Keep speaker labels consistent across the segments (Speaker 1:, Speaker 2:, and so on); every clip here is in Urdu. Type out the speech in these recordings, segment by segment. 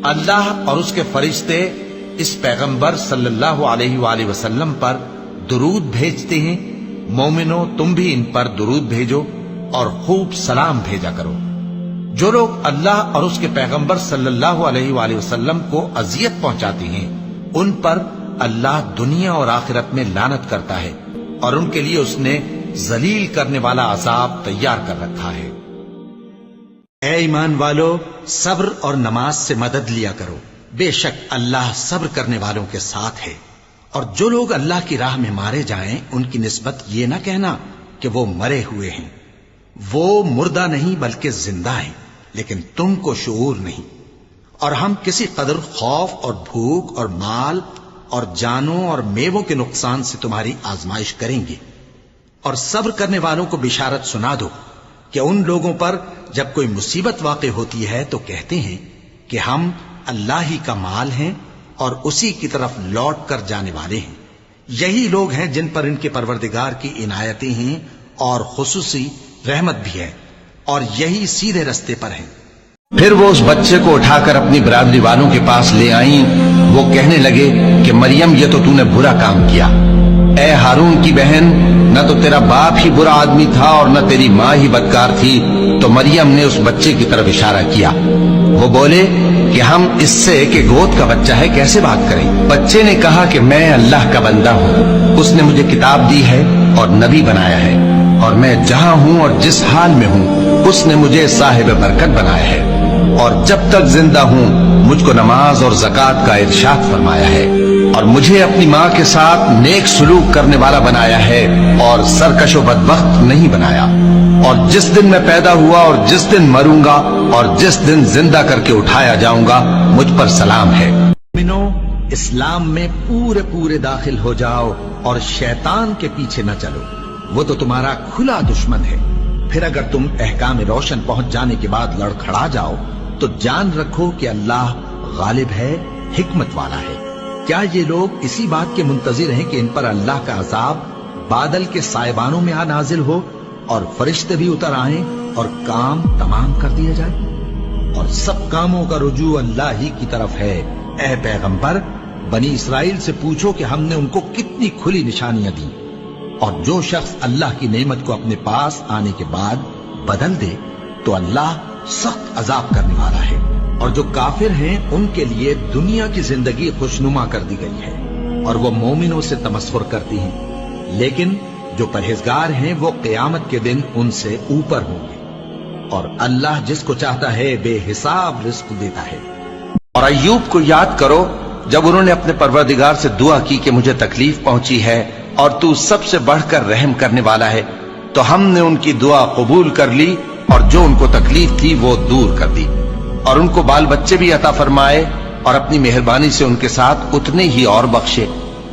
Speaker 1: اللہ اور اس کے فرشتے اس پیغمبر صلی اللہ علیہ وآلہ وسلم پر درود بھیجتے ہیں۔ مومنو تم بھی ان پر درود بھیجو اور خوب سلام بھیجا کرو۔ جو لوگ اللہ اور اس کے پیغمبر صلی اللہ علیہ وآلہ وسلم کو اذیت پہنچاتے ہیں ان پر اللہ دنیا اور آخرت میں لعنت کرتا ہے اور ان کے لیے اس نے ذلیل کرنے والا عذاب تیار کر رکھا ہے۔ اے ایمان والو، صبر اور نماز سے مدد لیا کرو، بے شک اللہ صبر کرنے والوں کے ساتھ ہے۔ اور جو لوگ اللہ کی راہ میں مارے جائیں ان کی نسبت یہ نہ کہنا کہ وہ مرے ہوئے ہیں، وہ مردہ نہیں بلکہ زندہ ہیں، لیکن تم کو شعور نہیں۔ اور ہم کسی قدر خوف اور بھوک اور مال اور جانوں اور میووں کے نقصان سے تمہاری آزمائش کریں گے، اور صبر کرنے والوں کو بشارت سنا دو کہ ان لوگوں پر جب کوئی مصیبت واقع ہوتی ہے تو کہتے ہیں کہ ہم اللہ ہی کا مال ہیں اور اسی کی طرف لوٹ کر جانے والے ہیں۔ یہی لوگ ہیں جن پر ان کے پروردگار کی عنایتیں ہیں اور خصوصی رحمت بھی ہے، اور یہی سیدھے رستے پر ہیں۔
Speaker 2: پھر وہ اس بچے کو اٹھا کر اپنی برادری والوں کے پاس لے آئیں۔ وہ کہنے لگے کہ مریم یہ تو تو نے برا کام کیا۔ اے ہارون کی بہن، نہ تو تیرا باپ ہی برا آدمی تھا اور نہ تیری ماں ہی بدکار تھی۔ تو مریم نے اس بچے کی طرف اشارہ کیا۔ وہ بولے کہ ہم اس سے کہ گود کا بچہ ہے کیسے بات کریں؟ بچے نے کہا کہ میں اللہ کا بندہ ہوں، اس نے مجھے کتاب دی ہے اور نبی بنایا ہے، اور میں جہاں ہوں اور جس حال میں ہوں اس نے مجھے صاحب برکت بنایا ہے، اور جب تک زندہ ہوں مجھ کو نماز اور زکوٰۃ کا ارشاد فرمایا ہے، اور مجھے اپنی ماں کے ساتھ نیک سلوک کرنے والا بنایا ہے اور سرکش و بدبخت نہیں بنایا، اور جس دن میں پیدا ہوا اور جس دن مروں گا اور جس دن زندہ کر کے اٹھایا جاؤں گا مجھ پر سلام ہے۔
Speaker 1: مومنو، اسلام میں پورے داخل ہو جاؤ اور شیطان کے پیچھے نہ چلو، وہ تو تمہارا کھلا دشمن ہے۔ پھر اگر تم احکام روشن پہنچ جانے کے بعد لڑکھڑا جاؤ تو جان رکھو کہ اللہ غالب ہے، حکمت والا ہے۔ کیا یہ لوگ اسی بات کے منتظر ہیں کہ ان پر اللہ کا عذاب بادل کے سائبانوں میں آ نازل ہو اور فرشتے بھی اتر آئیں اور کام تمام کر دیا جائے؟ اور سب کاموں کا رجوع اللہ ہی کی طرف ہے۔ اے پیغمبر، بنی اسرائیل سے پوچھو کہ ہم نے ان کو کتنی کھلی نشانیاں دی، اور جو شخص اللہ کی نعمت کو اپنے پاس آنے کے بعد بدل دے تو اللہ سخت عذاب کرنے والا ہے۔ اور جو کافر ہیں ان کے لیے دنیا کی زندگی خوشنما کر دی گئی ہے اور وہ مومنوں سے تمسخر کرتی ہیں، لیکن جو پرہیزگار ہیں وہ قیامت کے دن ان سے اوپر ہوں گے، اور اللہ جس کو چاہتا ہے بے حساب رزق دیتا ہے۔
Speaker 2: اور ایوب کو یاد کرو جب انہوں نے اپنے پروردگار سے دعا کی کہ مجھے تکلیف پہنچی ہے اور تو سب سے بڑھ کر رحم کرنے والا ہے، تو ہم نے ان کی دعا قبول کر لی اور جو ان کو تکلیف تھی وہ دور کر دی، اور ان کو بال بچے بھی عطا فرمائے، اور اپنی مہربانی سے ان کے ساتھ اتنے ہی اور بخشے،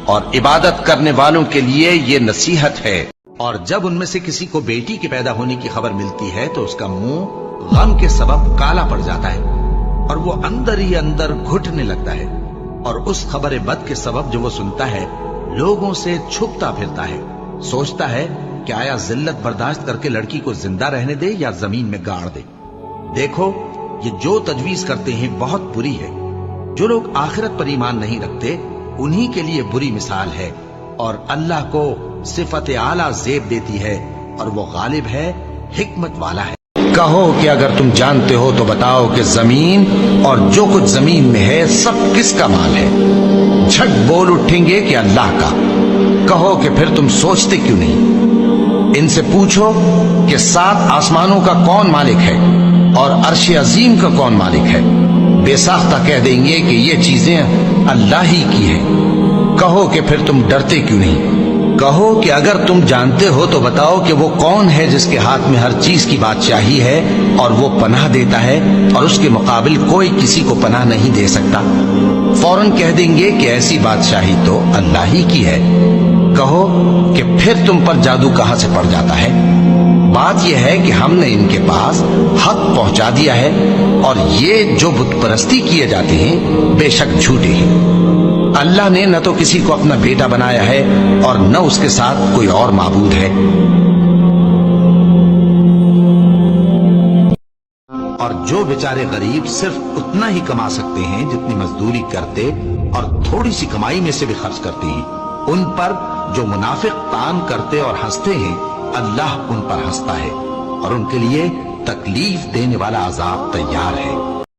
Speaker 2: اور عبادت کرنے والوں کے لیے یہ نصیحت ہے۔
Speaker 1: اور جب ان میں سے کسی کو بیٹی کے پیدا ہونے کی خبر ملتی ہے تو اس کا منہ غم کے سبب کالا پڑ جاتا ہے اور وہ اندر ہی اندر گھٹنے لگتا ہے، اور اس خبر بد کے سبب جو وہ سنتا ہے لوگوں سے چھپتا پھرتا ہے، سوچتا ہے کہ آیا ذلت برداشت کر کے لڑکی کو زندہ رہنے دے یا زمین میں گاڑ دے۔ دیکھو، یہ جو تجویز کرتے ہیں بہت بری ہے۔ جو لوگ آخرت پر ایمان نہیں رکھتے انہی کے لیے بری مثال ہے، اور اللہ کو صفت اعلیٰ زیب دیتی ہے، اور وہ غالب ہے، حکمت والا ہے۔
Speaker 2: کہو کہ اگر تم جانتے ہو تو بتاؤ کہ زمین اور جو کچھ زمین میں ہے سب کس کا مال ہے؟ جھٹ بول اٹھیں گے کہ اللہ کا۔ کہو کہ پھر تم سوچتے کیوں نہیں؟ ان سے پوچھو کہ 7 آسمانوں کا کون مالک ہے اور عرش عظیم کا کون مالک ہے؟ بے ساختہ کہہ دیں گے کہ یہ چیزیں اللہ ہی کی ہیں۔ کہو کہ پھر تم ڈرتے کیوں نہیں؟ کہو کہ اگر تم جانتے ہو تو بتاؤ کہ وہ کون ہے جس کے ہاتھ میں ہر چیز کی بادشاہی ہے اور وہ پناہ دیتا ہے اور اس کے مقابل کوئی کسی کو پناہ نہیں دے سکتا؟ فوراً کہہ دیں گے کہ ایسی بادشاہی تو اللہ ہی کی ہے۔ کہو کہ پھر تم پر جادو کہاں سے پڑ جاتا ہے؟ بات یہ ہے کہ ہم نے ان کے پاس حق پہنچا دیا ہے، اور یہ جو بت پرستی کیے جاتے ہیں بے شک جھوٹے ہیں۔ اللہ نے نہ تو کسی کو اپنا بیٹا بنایا ہے اور نہ اس کے ساتھ کوئی اور معبود ہے۔ اور جو بیچارے غریب صرف اتنا ہی کما سکتے ہیں جتنی مزدوری کرتے اور تھوڑی سی کمائی میں سے بھی خرچ کرتے ہیں، ان پر جو منافق تان کرتے اور ہنستے ہیں، اللہ ان پر ہنستا ہے اور ان کے لیے تکلیف دینے والا عذاب تیار ہے۔